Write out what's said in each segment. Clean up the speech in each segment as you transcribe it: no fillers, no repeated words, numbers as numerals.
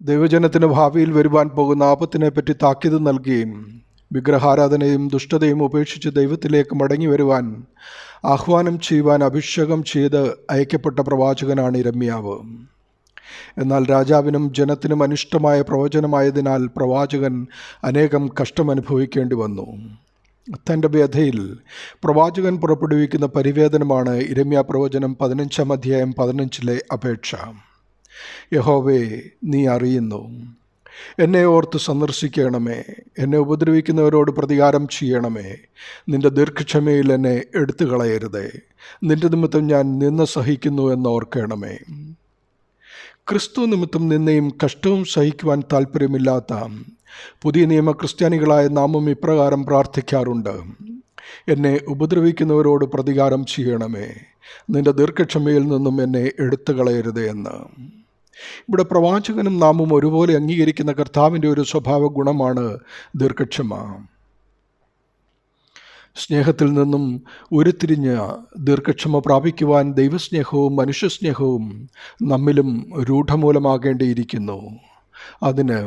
ദൈവജനത്തിന് ഭാവിയിൽ വരുവാൻ പോകുന്ന ആപത്തിനെപ്പറ്റി താക്കീത് നൽകുകയും വിഗ്രഹാരാധനയും ദുഷ്ടതയും ഉപേക്ഷിച്ച് ദൈവത്തിലേക്ക് മടങ്ങി വരുവാൻ ആഹ്വാനം ചെയ്യുവാൻ അഭിഷേകം ചെയ്ത് അയക്കപ്പെട്ട പ്രവാചകനാണ് യിരെമ്യാവ്. എന്നാൽ രാജാവിനും ജനത്തിനും അനിഷ്ടമായ പ്രവചനമായതിനാൽ പ്രവാചകൻ അനേകം കഷ്ടമനുഭവിക്കേണ്ടി വന്നു. തൻ്റെ വ്യഥയിൽ പ്രവാചകൻ പുറപ്പെടുവിക്കുന്ന പരിവേദനമാണ് യിരെമ്യാ പ്രവചനം 15-15 അപേക്ഷ. യഹോവേ, നീ അറിയുന്നു. എന്നെ ഓർത്ത് സന്ദർശിക്കണമേ. എന്നെ ഉപദ്രവിക്കുന്നവരോട് പ്രതികാരം ചെയ്യണമേ. നിന്റെ ദീർഘക്ഷമയിൽ എന്നെ എടുത്തു കളയരുതേ. നിന്റെ നിമിത്തം ഞാൻ നിന്ന സഹിക്കുന്നു എന്നോർക്കണമേ. ക്രിസ്തു നിമിത്തം നിന്നയും കഷ്ടവും സഹിക്കുവാൻ താല്പര്യമില്ലാത്ത പുതിയ നിയമ ക്രിസ്ത്യാനികളായ നാമും ഇപ്രകാരം പ്രാർത്ഥിക്കാറുണ്ട്: എന്നെ ഉപദ്രവിക്കുന്നവരോട് പ്രതികാരം ചെയ്യണമേ. നിന്റെ ദീർഘക്ഷമയിൽ നിന്നും എന്നെ എടുത്തു കളയരുതേ എന്ന്. ഇവിടെ പ്രവാചകനും നാമും ഒരുപോലെ അംഗീകരിക്കുന്ന കർത്താവിൻ്റെ ഒരു സ്വഭാവ ഗുണമാണ് ദീർഘക്ഷമ. സ്നേഹത്തിൽ നിന്നും ഉരുത്തിരിഞ്ഞ ദീർഘക്ഷമ പ്രാപിക്കുവാൻ ദൈവസ്നേഹവും മനുഷ്യസ്നേഹവും നമ്മിലും രൂഢമൂലമാകേണ്ടിയിരിക്കുന്നു. അതിന്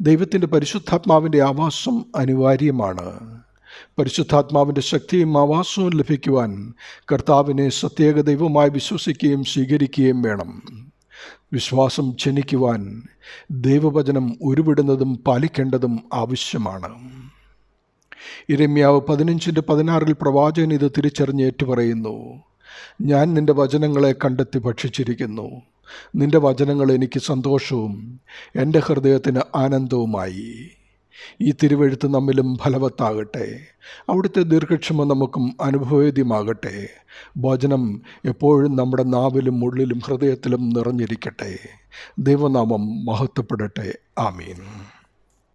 ദൈവത്തിൻ്റെ പരിശുദ്ധാത്മാവിൻ്റെ ആവാസം അനിവാര്യമാണ്. പരിശുദ്ധാത്മാവിൻ്റെ ശക്തിയും ആവാസവും ലഭിക്കുവാൻ കർത്താവിനെ സത്യേക ദൈവമായി വിശ്വസിക്കുകയും സ്വീകരിക്കുകയും വേണം. വിശ്വാസം ജനിക്കുവാൻ ദൈവവചനം ഉരുവിടുന്നതും പാലിക്കേണ്ടതും ആവശ്യമാണ്. യിരെമ്യാവ് 15-16 പ്രവാചകൻ ഇത് തിരിച്ചറിഞ്ഞ് ഏറ്റുപറയുന്നു: ഞാൻ നിന്റെ വചനങ്ങളെ കണ്ടെത്തി ഭക്ഷിച്ചിരിക്കുന്നു. നിന്റെ വചനങ്ങൾ എനിക്ക് സന്തോഷവും എൻ്റെ ഹൃദയത്തിന് ആനന്ദവുമായി. ഈ തിരുവെഴുത്ത് നമ്മിലും ഫലവത്താകട്ടെ. അവിടുത്തെ ദീർഘക്ഷമ നമുക്കും അനുഭവേദ്യമാകട്ടെ. വചനം എപ്പോഴും നമ്മുടെ നാവിലും ഉള്ളിലും ഹൃദയത്തിലും നിറഞ്ഞിരിക്കട്ടെ. ദൈവനാമം മഹത്വപ്പെടട്ടെ. ആമീൻ.